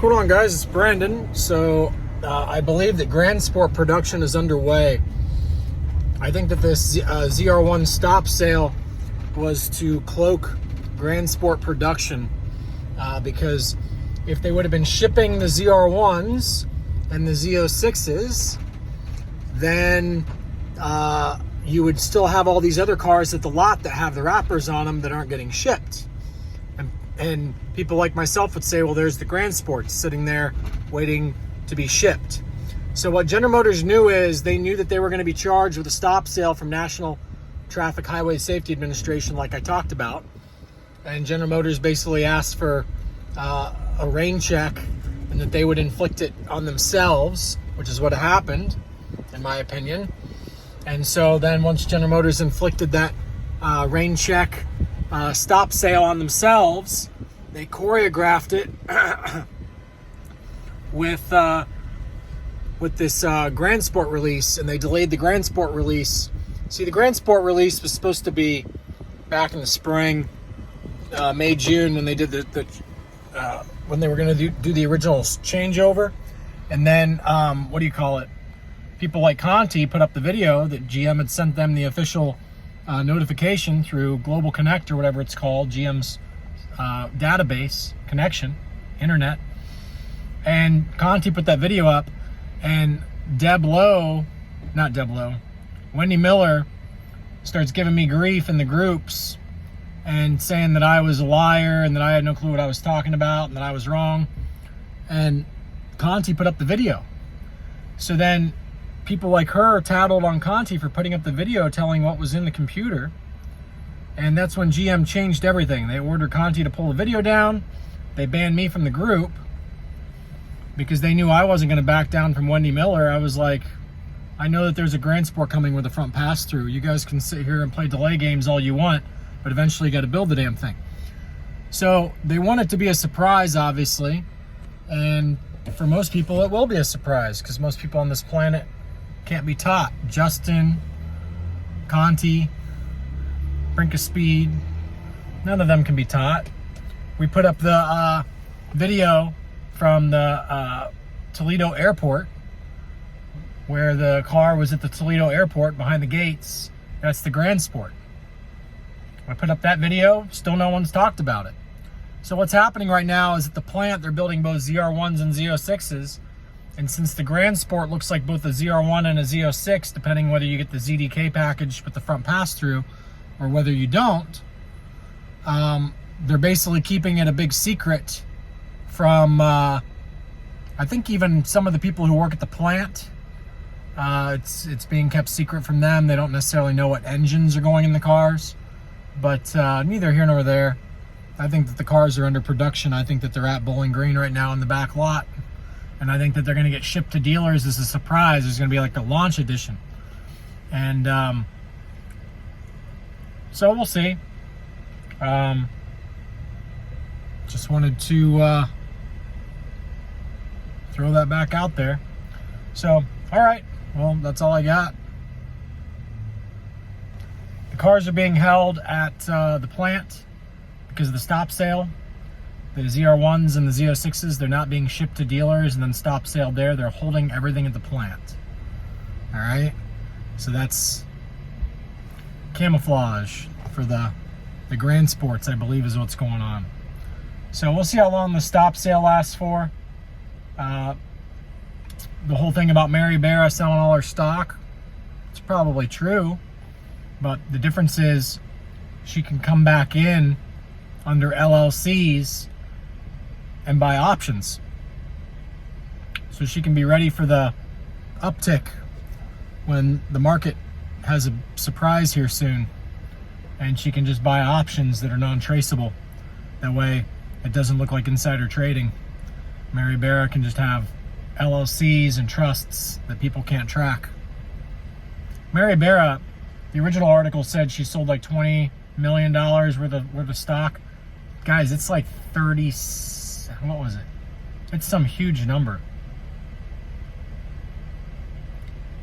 going on, guys? It's Brandon. So I believe that Grand Sport production is underway. I think that this zr1 stop sale was to cloak Grand Sport production because if they would have been shipping the zr1s and the z06s, then you would still have all these other cars at the lot that have the wrappers on them that aren't getting shipped. And people like myself would say, well, there's the Grand Sports sitting there waiting to be shipped. So what General Motors knew is they knew that they were going to be charged with a stop sale from National Traffic Highway Safety Administration, like I talked about. And General Motors basically asked for a rain check and that they would inflict it on themselves, which is what happened, in my opinion. And so then once General Motors inflicted that rain check stop sale on themselves, they choreographed it with this Grand Sport release, and they delayed the Grand Sport release. See, the Grand Sport release was supposed to be back in the spring, May, June, when they did when they were going to do the original changeover. And then, people like Conti put up the video that GM had sent them the official notification through Global Connect, or whatever it's called, GM's database connection, internet. And Conti put that video up, and Wendy Miller starts giving me grief in the groups and saying that I was a liar and that I had no clue what I was talking about and that I was wrong. And Conti put up the video. So then people like her tattled on Conti for putting up the video telling what was in the computer. And that's when GM changed everything. They ordered Conti to pull the video down. They banned me from the group because they knew I wasn't going to back down from Wendy Miller. I was like, I know that there's a Grand Sport coming with a front pass-through. You guys can sit here and play delay games all you want, but eventually you got to build the damn thing. So they want it to be a surprise, obviously. And for most people, it will be a surprise because most people on this planet can't be taught. Justin, Conti, Brink of Speed, none of them can be taught. We put up the video from the Toledo airport where the car was at the Toledo airport behind the gates. That's the Grand Sport. I put up that video, still no one's talked about it. So what's happening right now is at the plant, they're building both zr1s and z06s. And since the Grand Sport looks like both a zr1 and a z06, depending whether you get the ZDK package with the front pass-through or whether you don't, they're basically keeping it a big secret from, I think even some of the people who work at the plant. It's being kept secret from them. They don't necessarily know what engines are going in the cars, but neither here nor there. I think that the cars are under production. I think that they're at Bowling Green right now in the back lot. And I think that they're going to get shipped to dealers as a surprise. There's going to be like a launch edition. And so we'll see. Just wanted to throw that back out there. So, all right. Well, that's all I got. The cars are being held at the plant because of the stop sale. The zr1s and the z06s, they're not being shipped to dealers and then stop sale there. They're holding everything at the plant. All right? So that's camouflage for the Grand Sports, I believe, is what's going on. So we'll see how long the stop sale lasts for. The whole thing about Mary Barra selling all her stock, it's probably true. But the difference is she can come back in under LLCs and buy options. So she can be ready for the uptick when the market has a surprise here soon. And she can just buy options that are non-traceable. That way it doesn't look like insider trading. Mary Barra can just have LLCs and trusts that people can't track. Mary Barra, the original article said she sold like $20 million worth of stock. Guys, it's like 30, what was it? It's some huge number.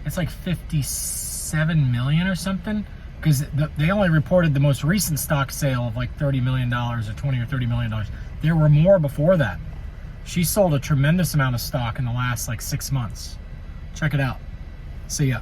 It's like 57 million or something, because they only reported the most recent stock sale of like $30 million or 20 or $30 million. There were more before that. She sold a tremendous amount of stock in the last like 6 months. Check it out. See ya.